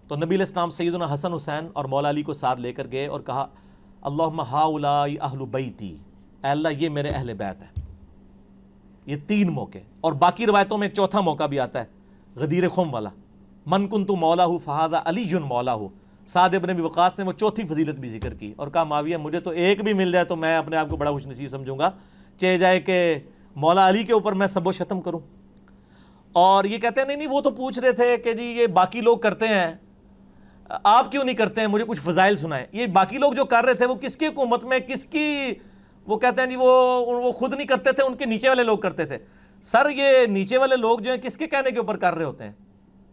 تو نبی علیہ السلام سیدنا حسن حسین اور مولا علی کو ساتھ لے کر گئے اور کہا اللہم ہاؤلائی اہل بیتی، اے اللہ یہ میرے اہل بیت ہے۔ یہ 3 موقع، اور باقی روایتوں میں ایک چوتھا موقع بھی آتا ہے غدیر خم والا، من کنت مولا ہو فہذا علی جن مولا ہو۔ سعد ابن ابی وقاص نے وہ چوتھی فضیلت بھی ذکر کی اور کہا معاویہ مجھے تو ایک بھی مل جائے تو میں اپنے آپ کو بڑا خوش نصیب سمجھوں گا، چاہے جائے کہ مولا علی کے اوپر میں سب و شتم کروں۔ اور یہ کہتے ہیں نہیں وہ تو پوچھ رہے تھے کہ جی یہ باقی لوگ کرتے ہیں، آپ کیوں نہیں کرتے ہیں، مجھے کچھ فضائل سنائیں۔ یہ باقی لوگ جو کر رہے تھے وہ کس کی حکومت میں، کس کی، وہ کہتے ہیں جی وہ خود نہیں کرتے تھے، ان کے نیچے والے لوگ کرتے تھے۔ سر یہ نیچے والے لوگ جو ہیں کس کے کہنے کے اوپر کر رہے ہوتے ہیں؟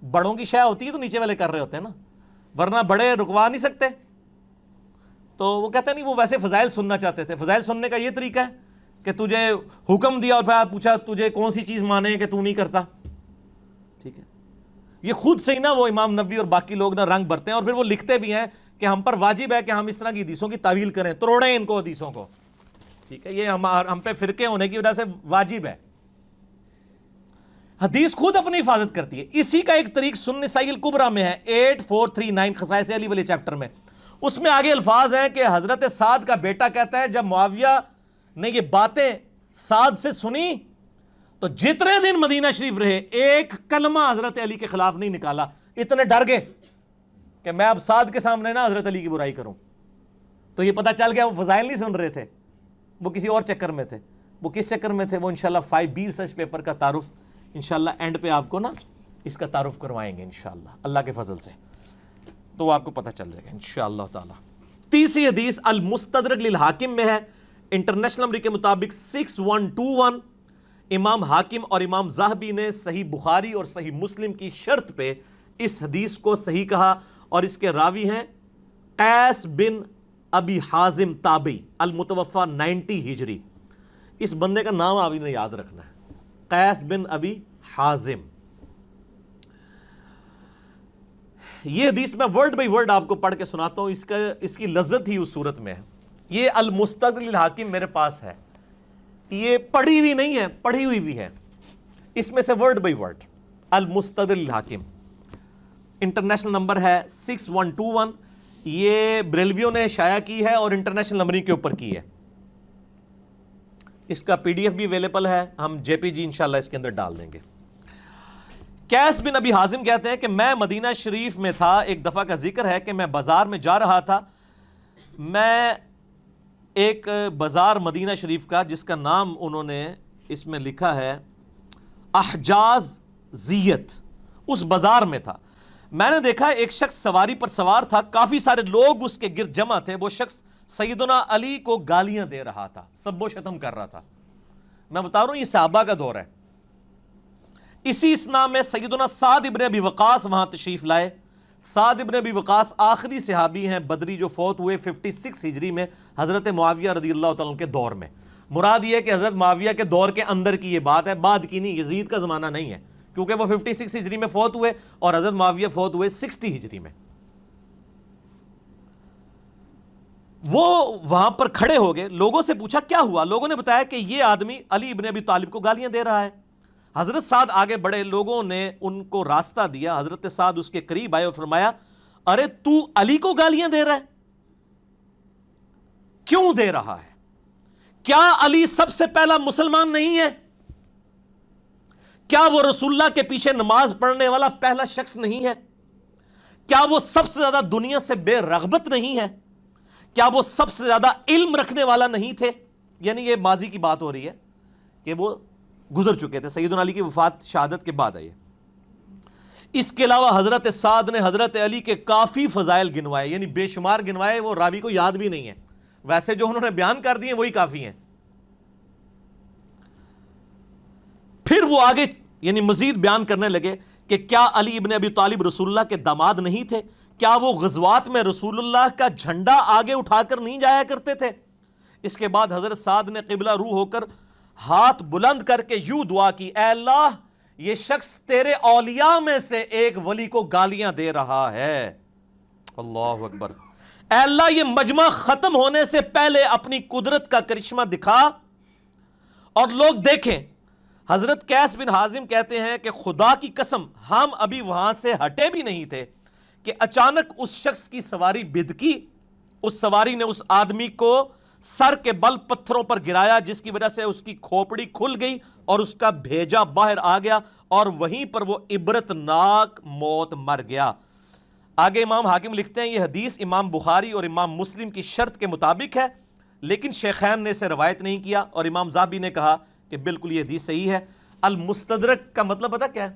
بڑوں کی شے ہوتی ہے تو نیچے والے کر رہے ہوتے ہیں نا، ورنہ بڑے رکوا نہیں سکتے۔ تو وہ کہتے ہیں نہیں وہ ویسے فضائل سننا چاہتے تھے۔ فضائل سننے کا یہ طریقہ ہے کہ تجھے حکم دیا اور پھر پوچھا تجھے کون سی چیز مانے کہ تو نہیں کرتا، ٹھیک ہے۔ یہ خود سے ہی نا وہ امام نبوی اور باقی لوگ نا رنگ بھرتے ہیں، اور پھر وہ لکھتے بھی ہیں کہ ہم پر واجب ہے کہ ہم اس طرح کی حدیثوں کی تعویل کریں، توڑیں ان کو حدیثوں کو، ٹھیک ہے۔ یہ ہم پہ فرقے ہونے کی وجہ سے واجب ہے۔ حدیث خود اپنی حفاظت کرتی ہے۔ اسی کا ایک طریق سنن نسائی الکبریٰ میں ہے 8439 خصائص علی والے چیپٹر میں، اس میں آگے الفاظ ہیں کہ حضرت سعد کا بیٹا کہتا ہے جب معاویہ نے یہ باتیں سعد سے سنی تو جتنے دن مدینہ شریف رہے ایک کلمہ حضرت علی کے خلاف نہیں نکالا، اتنے ڈر گئے کہ میں اب سعد کے سامنے نا حضرت علی کی برائی کروں۔ تو یہ پتہ چل گیا وہ فضائل نہیں سن رہے تھے، وہ کسی اور چکر میں تھے۔ وہ کس چکر میں تھے؟ وہ انشاءاللہ 5B ریسرچ پیپر کا تعارف انشاءاللہ اینڈ پہ آپ کو نا اس کا تعارف کروائیں گے انشاءاللہ اللہ کے فضل سے، تو وہ آپ کو پتہ چل جائے گا انشاءاللہ تعالی۔ تیسری حدیث المستدرک للحاکم میں ہے، انٹرنیشنل نمبر کے مطابق 6121۔ امام حاکم اور امام ذہبی نے صحیح بخاری اور صحیح مسلم کی شرط پہ اس حدیث کو صحیح کہا، اور اس کے راوی ہیں قیس بن ابی حازم تابعی المتوفى 90 ہجری۔ اس بندے کا نام آپ نے یاد رکھنا ہے، قیس بن ابی حازم۔ یہ حدیث میں ورڈ بائی ورڈ آپ کو پڑھ کے سناتا ہوں، اس کی لذت ہی اس صورت میں ہے۔ یہ المستدرک للحاکم میرے پاس ہے، یہ پڑھی ہوئی نہیں ہے، پڑھی ہوئی بھی ہے، اس میں سے ورڈ بائی ورڈ المستدرک للحاکم، انٹرنیشنل نمبر ہے 6121۔ یہ بریلویوں نے شائع کی ہے اور انٹرنیشنل نمبرنگ کے اوپر کی ہے۔ اس کا PDF بھی اویلیبل ہے، ہم JPG انشاءاللہ اس کے اندر ڈال دیں گے۔ قیس بن ابی حازم کہتے ہیں کہ میں مدینہ شریف میں تھا، ایک دفعہ کا ذکر ہے کہ میں بازار میں جا رہا تھا، میں ایک بازار مدینہ شریف کا جس کا نام انہوں نے اس میں لکھا ہے احجاز زیت، اس بازار میں تھا۔ میں نے دیکھا ایک شخص سواری پر سوار تھا، کافی سارے لوگ اس کے گرد جمع تھے، وہ شخص سیدنا علی کو گالیاں دے رہا تھا، سب و شتم کر رہا تھا۔ میں بتا رہا ہوں یہ صحابہ کا دور ہے۔ اسی اسنا میں سیدنا سعد ابن ابی وقاص وہاں تشریف لائے۔ سعد ابن ابی وقاص آخری صحابی ہیں بدری جو فوت ہوئے 56 ہجری میں حضرت معاویہ رضی اللہ تعالیٰ عنہ کے دور میں۔ مراد یہ ہے کہ حضرت معاویہ کے دور کے اندر کی یہ بات ہے، بعد کی نہیں، یزید کا زمانہ نہیں ہے، کیونکہ وہ 56 ہجری میں فوت ہوئے اور حضرت معاویہ فوت ہوئے 60 ہجری میں۔ وہ وہاں پر کھڑے ہو گئے، لوگوں سے پوچھا کیا ہوا؟ لوگوں نے بتایا کہ یہ آدمی علی ابن ابی طالب کو گالیاں دے رہا ہے۔ حضرت سعد آگے بڑھے، لوگوں نے ان کو راستہ دیا، حضرت سعد اس کے قریب آئے اور فرمایا ارے تو علی کو گالیاں دے رہا ہے، کیوں دے رہا ہے؟ کیا علی سب سے پہلا مسلمان نہیں ہے؟ کیا وہ رسول اللہ کے پیچھے نماز پڑھنے والا پہلا شخص نہیں ہے؟ کیا وہ سب سے زیادہ دنیا سے بے رغبت نہیں ہے؟ کیا وہ سب سے زیادہ علم رکھنے والا نہیں تھے؟ یعنی یہ ماضی کی بات ہو رہی ہے کہ وہ گزر چکے تھے، سیدنا علی کی وفات شہادت کے بعد آئی۔ اس کے علاوہ حضرت سعد نے حضرت علی کے کافی فضائل گنوائے، یعنی بے شمار گنوائے، وہ راوی کو یاد بھی نہیں ہے، ویسے جو انہوں نے بیان کر دیے وہی کافی ہیں۔ پھر وہ آگے یعنی مزید بیان کرنے لگے کہ کیا علی ابن ابی طالب رسول اللہ کے داماد نہیں تھے؟ کیا وہ غزوات میں رسول اللہ کا جھنڈا آگے اٹھا کر نہیں جایا کرتے تھے؟ اس کے بعد حضرت سعد نے قبلہ رو ہو کر ہاتھ بلند کر کے یوں دعا کی، اے اللہ یہ شخص تیرے اولیاء میں سے ایک ولی کو گالیاں دے رہا ہے، اللہ اکبر، اے اللہ یہ مجمع ختم ہونے سے پہلے اپنی قدرت کا کرشمہ دکھا اور لوگ دیکھیں۔ حضرت قیس بن حازم کہتے ہیں کہ خدا کی قسم ہم ابھی وہاں سے ہٹے بھی نہیں تھے کہ اچانک اس شخص کی سواری بدکی، اس سواری نے اس آدمی کو سر کے بل پتھروں پر گرایا، جس کی وجہ سے اس کی کھوپڑی کھل گئی اور اس کا بھیجا باہر آ گیا اور وہیں پر وہ عبرتناک موت مر گیا۔ آگے امام حاکم لکھتے ہیں یہ حدیث امام بخاری اور امام مسلم کی شرط کے مطابق ہے، لیکن شیخین نے اسے روایت نہیں کیا، اور امام ذہبی نے کہا کہ بالکل یہ حدیث صحیح ہے۔ المستدرک کا مطلب پتہ کیا ہے؟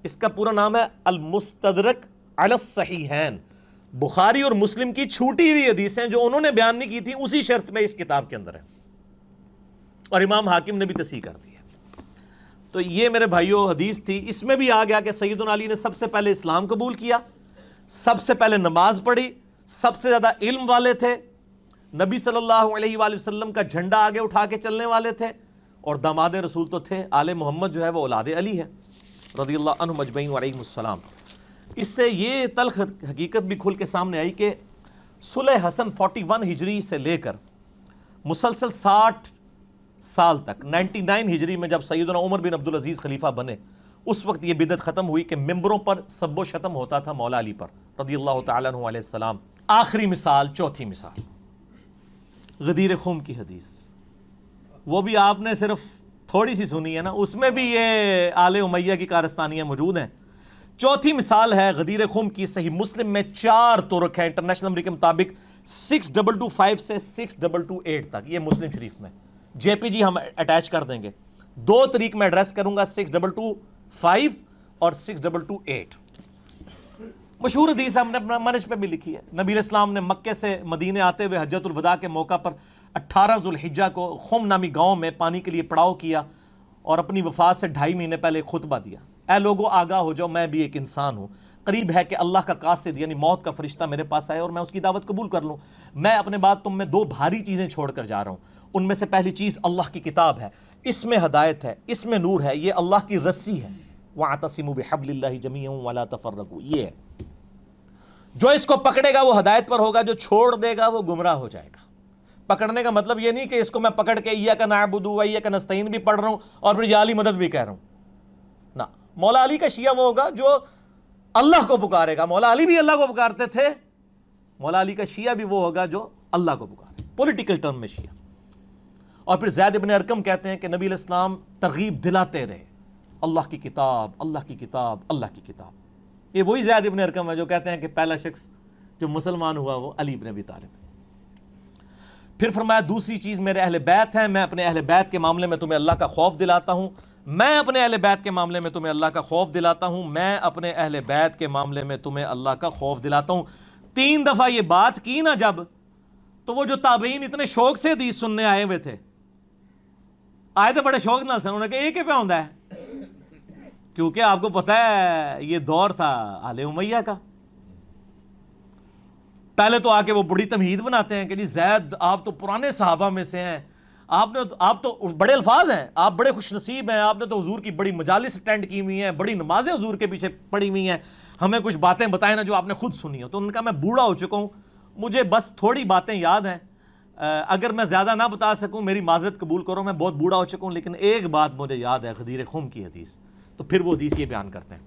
اس کا پورا نام ہے المستدرک علی الصحیحین، بخاری اور مسلم کی چھوٹی ہوئی حدیثیں جو انہوں نے بیان نہیں کی تھی اسی شرط میں اس کتاب کے اندر ہے، اور امام حاکم نے بھی تصحیح کر دی ہے۔ تو یہ میرے بھائیوں حدیث تھی، اس میں بھی آ گیا کہ سیدنا علی نے سب سے پہلے اسلام قبول کیا، سب سے پہلے نماز پڑھی، سب سے زیادہ علم والے تھے، نبی صلی اللہ علیہ وآلہ وسلم کا جھنڈا آگے اٹھا کے چلنے والے تھے، اور داماد رسول تو تھے۔ آل محمد جو ہے وہ اولاد علی ہے رضی اللہ عنہم اجمعین وعلیہم السلام۔ اس سے یہ تلخ حقیقت بھی کھل کے سامنے آئی کہ صلح حسن 41 ہجری سے لے کر مسلسل 60 سال تک 99 ہجری میں جب سیدنا عمر بن عبدالعزیز خلیفہ بنے، اس وقت یہ بدعت ختم ہوئی کہ ممبروں پر سب و شتم ہوتا تھا مولا علی پر رضی اللہ تعالیٰ عنہ علیہ السلام۔ آخری مثال، چوتھی مثال، غدیر خم کی حدیث، وہ بھی آپ نے صرف تھوڑی سی سنی ہے نا، اس میں بھی یہ آل امیہ کی کارستانیاں موجود ہیں۔ چوتھی مثال ہے غدیر خم کی، صحیح مسلم میں 4 طرق ہیں انٹرنیشنل نمبر کے مطابق 6225 سے 6228 تک، یہ مسلم شریف میں جے پی جی ہم اٹیچ کر دیں گے۔ 2 طریق میں ایڈریس کروں گا، 6225 اور 6228۔ مشہور حدیث ہم نے اپنا منج پہ بھی لکھی ہے، نبی علیہ السلام نے مکے سے مدینے آتے ہوئے حجۃ الوداع کے موقع پر 18 ذوالحجہ کو خم نامی گاؤں میں پانی کے لیے پڑاؤ کیا اور اپنی وفات سے 2.5 مہینے پہلے خطبہ دیا، اے لوگو آگاہ ہو جاؤ میں بھی ایک انسان ہوں، قریب ہے کہ اللہ کا قاصد یعنی موت کا فرشتہ میرے پاس آئے اور میں اس کی دعوت قبول کر لوں۔ میں اپنے بعد تم میں 2 بھاری چیزیں چھوڑ کر جا رہا ہوں، ان میں سے پہلی چیز اللہ کی کتاب ہے، اس میں ہدایت ہے، اس میں نور ہے، یہ اللہ کی رسی ہے، وَاعْتَصِمُوا بِحَبْلِ اللَّهِ جَمِيعًا وَلَا تَفَرَّقُوا، یہ ہے، جو اس کو پکڑے گا وہ ہدایت پر ہوگا، جو چھوڑ دے گا وہ گمراہ ہو جائے گا۔ پکڑنے کا مطلب یہ نہیں کہ اس کو میں پکڑ کے ایاک نعبد و ایاک نستعین بھی پڑھ رہا ہوں اور پھر یا علی مدد بھی کہہ رہا ہوں، نہ، مولا علی کا شیعہ وہ ہوگا جو اللہ کو پکارے گا، مولا علی بھی اللہ کو پکارتے تھے، مولا علی کا شیعہ بھی وہ ہوگا جو اللہ کو پکارے، پولیٹیکل ٹرم میں شیعہ۔ اور پھر زید ابن ارقم کہتے ہیں کہ نبی علیہ السلام ترغیب دلاتے رہے، اللہ کی کتاب، اللہ کی کتاب، اللہ کی کتاب۔ یہ وہی زید ابن ارقم ہے جو کہتے ہیں کہ پہلا شخص جو مسلمان ہوا وہ علی ابن ابی طالب ہے۔ پھر فرمایا دوسری چیز میرے اہل بیت ہیں، میں اپنے اہل بیت کے معاملے میں تمہیں اللہ کا خوف دلاتا ہوں، میں اپنے اہل بیت کے معاملے میں تمہیں اللہ کا خوف دلاتا ہوں، میں اپنے اہل بیت کے معاملے میں تمہیں اللہ کا خوف دلاتا ہوں۔ 3 دفعہ یہ بات کی نا جب، تو وہ جو تابعین اتنے شوق سے حدیث سننے آئے ہوئے تھے، آئے تھے بڑے شوق نال سن، انہوں نے کہا یہ کیا پہ ہوندا ہے، کیونکہ آپ کو پتہ ہے یہ دور تھا آل امیہ کا۔ پہلے تو آ کے وہ بڑی تمہید بناتے ہیں کہ جی زید آپ تو پرانے صحابہ میں سے ہیں، آپ تو بڑے الفاظ ہیں، آپ بڑے خوش نصیب ہیں، آپ نے تو حضور کی بڑی مجالس اٹینڈ کی ہوئی ہیں، بڑی نمازیں حضور کے پیچھے پڑھی ہوئی ہیں، ہمیں کچھ باتیں بتائیں نا جو آپ نے خود سنی ہو۔ تو انہوں نے کہا میں بوڑھا ہو چکا ہوں، مجھے بس تھوڑی باتیں یاد ہیں، اگر میں زیادہ نہ بتا سکوں میری معذرت قبول کرو، میں بہت بوڑھا ہو چکا ہوں، لیکن ایک بات مجھے یاد ہے، غدیر خم کی حدیث۔ تو پھر وہ حدیث یہ بیان کرتے ہیں،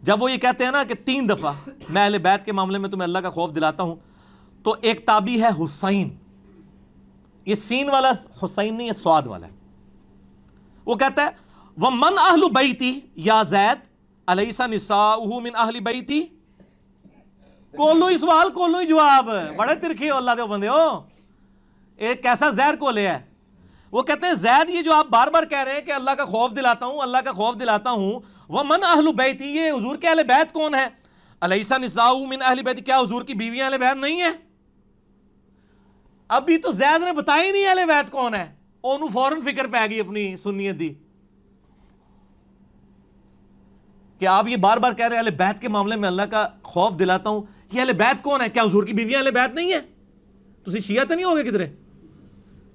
جب وہ یہ کہتے ہیں نا کہ 3 دفعہ میں اہل بیت کے معاملے میں تمہیں اللہ کا خوف دلاتا ہوں، تو ایک تابعی ہے حسین، یہ سین والا حسین نہیں ہے، سواد والا ہے، وہ کہتا ہے وَمَنْ أَهْلُ بَيْتِي یا زید أَلَيْسَ نِسَاؤُهُ مِنْ أَهْلِ بَيْتِي۔ کولو ہی سوال کولو ہی جواب، بڑے ترکھی ہو اللہ دے بندے ہو، ایک کیسا زہر کولے ہے۔ وہ کہتے ہیں زید یہ جو آپ بار بار کہہ رہے ہیں کہ اللہ کا خوف دلاتا ہوں، اللہ کا خوف دلاتا ہوں، ومن اہل بیتی، یہ حضور کے اہل بیت کون ہے؟ الیس نساء من اہل بیت، کیا حضور کی بیویاں اہل بیت نہیں ہیں؟ ابھی تو زید نے بتایا ہی نہیں اہل بیت کون ہے، انہوں فوراً فکر پہ گئی اپنی سنیت دی کہ آپ یہ بار بار کہہ رہے ہیں اہل بیت کے معاملے میں اللہ کا خوف دلاتا ہوں، یہ اہل بیت کون ہے؟ کیا حضور کی بیویاں اہل بیت نہیں ہیں؟ تسی شیعہ تو نہیں ہوگے کدھرے؟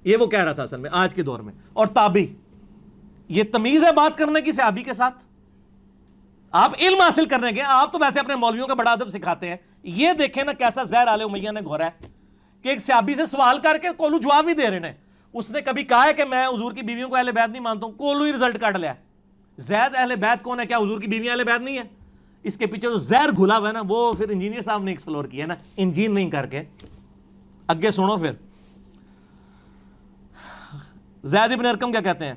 یہ وہ کہہ رہا تھا اصل میں آج کے دور میں. اور تابعی، یہ تمیز ہے بات کرنے کی صحابی کے ساتھ؟ آپ علم حاصل کرنے گئے، آپ تو ویسے اپنے مولویوں کا بڑا ادب سکھاتے ہیں. یہ دیکھیں نا کیسا زہر آل امیہ نے گھورا ہے کہ ایک صحابی سے سوال کر کے کولو جواب ہی دے رہے ہیں. اس نے کبھی کہا ہے کہ میں حضور کی بیویوں کو اہل بیت نہیں مانتا ہوں، کولو ہی رزلٹ کاٹ لیا. زید اہل بیت کون ہے؟ کیا حضور کی بیویاں اہل بیت نہیں ہے؟ اس کے پیچھے جو زہر گھلا ہوا ہے نا، وہ پھر انجینئر صاحب نے ایکسپلور کیا نا، انجین نہیں کر کے. اگے سنو پھر زید ابن ارقم کیا کہتے ہیں؟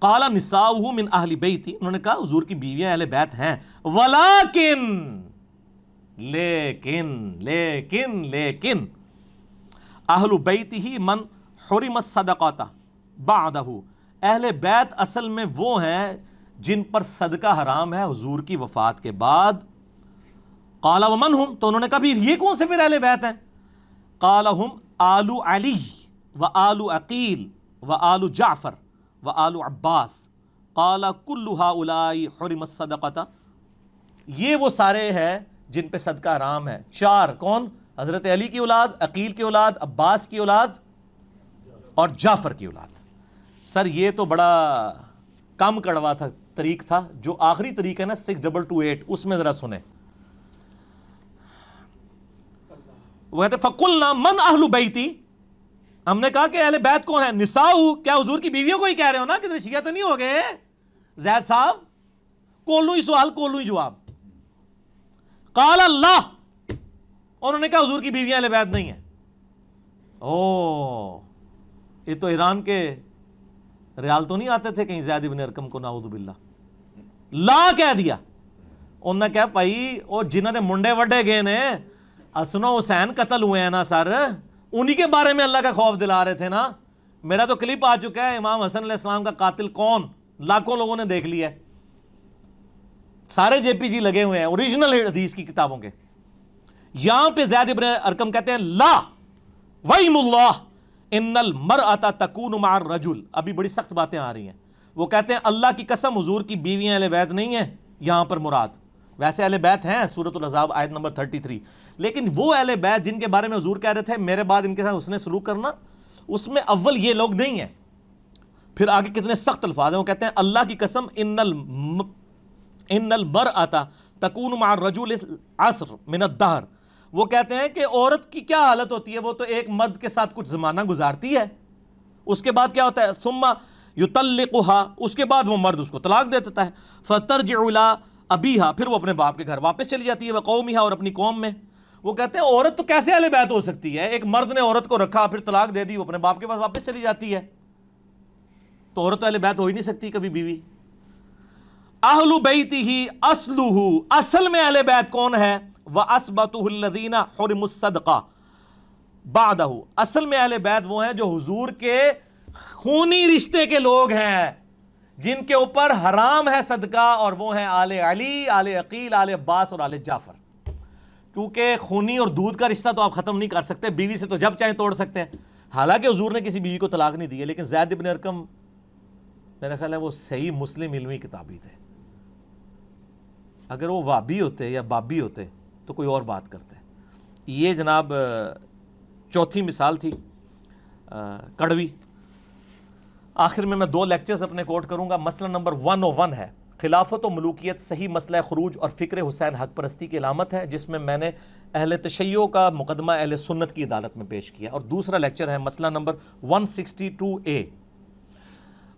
قال نساؤہ من اہل بیتی، انہوں نے کہا حضور کی بیویاں اہل بیت ہیں، ولیکن لیکن اہل بیتہ من حرم الصدقۃ بعدہ، اہل بیت اصل میں وہ ہیں جن پر صدقہ حرام ہے حضور کی وفات کے بعد. قال ومن ہم، تو انہوں نے کہا یہ کون سے پھر اہل بیت ہیں؟ قال ہم آل علی و آل عقیل و آل جعفر و آل عباس. قال کل ہؤلاء حرم الصدقۃ، یہ وہ سارے ہیں جن پہ صدقہ حرام ہے. چار کون؟ حضرت علی کی اولاد، عقیل کی اولاد، عباس کی اولاد اور جعفر کی اولاد. سر یہ تو بڑا کم کڑوا تھا طریق تھا. جو آخری طریق ہے نا 6228، اس میں ذرا سنیں. وہ کہتے فقلنا من اہل بیتی، ہم نے کہا کہ اہل بیت کون ہے؟ نساؤ، کیا حضور کی بیویوں کو ہی کہہ رہے ہو نا، کدھر شیعہ تو نہیں ہو گئے زید صاحب؟ کولوں ہی سوال کولوں ہی جواب. قال اللہ، انہوں نے کہا حضور کی بیویاں اہل بیت نہیں ہیں. او یہ تو ایران کے ریال تو نہیں آتے تھے کہیں زید ابن ارقم کو، نعوذ باللہ. لا کہہ دیا. انہوں نے کہا بھائی وہ جنہوں نے منڈے وڈے گئے نے، حسن و حسین قتل ہوئے ہیں نا سر، انہی کے بارے میں اللہ کا خوف دلا رہے تھے نا. میرا تو کلپ آ چکا ہے امام حسن علیہ السلام کا قاتل کون، لاکھوں لوگوں نے دیکھ لیا ہے. سارے جے پی جی لگے ہوئے ہیں اوریجنل حدیث کی کتابوں کے. یہاں پہ زید ابن ارقم کہتے ہیں لا ویم اللہ ان المرأۃ تکون مع الرجل. ابھی بڑی سخت باتیں آ رہی ہیں. وہ کہتے ہیں اللہ کی قسم حضور کی بیویاں اہل بیت نہیں ہیں یہاں پر مراد. ویسے اہل بیت ہیں سورۃ الاحزاب آیت نمبر 33، لیکن وہ اہل بیت جن کے بارے میں حضور کہہ رہے تھے میرے بعد ان کے ساتھ حسن سلوک کرنا، اس میں اول یہ لوگ نہیں ہیں. پھر آگے کتنے سخت الفاظ ہیں. وہ کہتے ہیں اللہ کی قسم ان المرأۃ تکون مع الرجل عصر من الدہر. وہ کہتے ہیں کہ عورت کی کیا حالت ہوتی ہے، وہ تو ایک مرد کے ساتھ کچھ زمانہ گزارتی ہے، اس کے بعد کیا ہوتا ہے؟ ثم یطلقها، اس کے بعد وہ مرد اس کو طلاق دے دیتا ہے. فترجع الی ابیہا، پھر وہ اپنے باپ کے گھر واپس چلی جاتی ہے، وقومہا، اور اپنی قوم میں. وہ کہتے ہیں عورت تو کیسے اہل بیت ہو سکتی ہے؟ ایک مرد نے عورت کو رکھا پھر طلاق دے دی، وہ اپنے باپ کے پاس واپس چلی جاتی ہے، تو عورت تو اہل بیت ہو ہی نہیں سکتی کبھی بیوی. اہل بیتہ اصلہ، اصل میں اہل بیت کون ہے؟ وَأَثْبَتُهُ الَّذِينَ حُرِمُوا الصَّدْقَةَ بَعْدَهُ، اصل میں اہل بیت وہ ہیں جو حضور کے خونی رشتے کے لوگ ہیں، جن کے اوپر حرام ہے صدقہ، اور وہ ہیں آل علی، آل عقیل، آل عباس اور آل جعفر. کیونکہ خونی اور دودھ کا رشتہ تو آپ ختم نہیں کر سکتے، بیوی سے تو جب چاہیں توڑ سکتے ہیں. حالانکہ حضور نے کسی بیوی کو طلاق نہیں دی ہے، لیکن زید ابن ارقم میرا خیال ہے وہ صحیح مسلم علمی کتابی تھے. اگر وہ وابی ہوتے یا بابی ہوتے تو کوئی اور بات کرتے. یہ جناب چوتھی مثال تھی کڑوی. آخر میں 2 لیکچرز اپنے کوٹ کروں گا. مسئلہ نمبر 101 ہے خلافت و ملوکیت صحیح مسئلہ خروج اور فکر حسین حق پرستی کی علامت ہے، جس میں میں نے اہل تشیع کا مقدمہ اہل سنت کی عدالت میں پیش کیا. اور دوسرا لیکچر ہے مسئلہ نمبر 162A،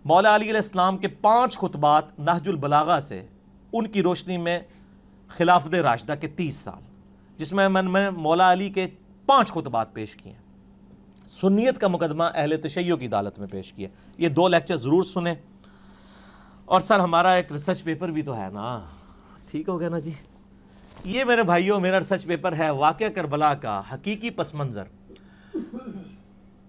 مولا علی علیہ السلام کے 5 خطبات نہج البلاغہ سے، ان کی روشنی میں خلافت راشدہ کے 30 سال، جس میں میں مولا علی کے 5 خطبات پیش کیے ہیں. سنیت کا مقدمہ اہل تشیع کی عدالت میں پیش کیا. یہ 2 لیکچر ضرور سنیں. اور سر ہمارا ایک ریسرچ پیپر بھی تو ہے نا، ٹھیک ہو گیا نا جی. یہ میرے بھائیوں میرا ریسرچ پیپر ہے واقعہ کربلا کا حقیقی پس منظر.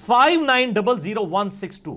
59000162,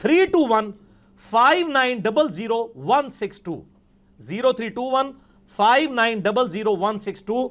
321 59000162, 0321 59000162।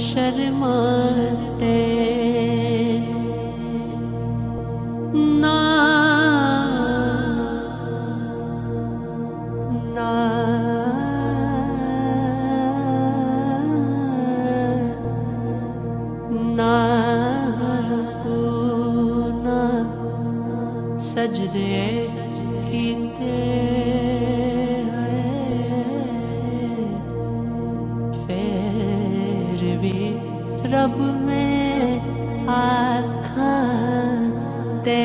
شرماتے نا نا نا نا سجدے کیتے پھر بھی رب میں آکھاں تے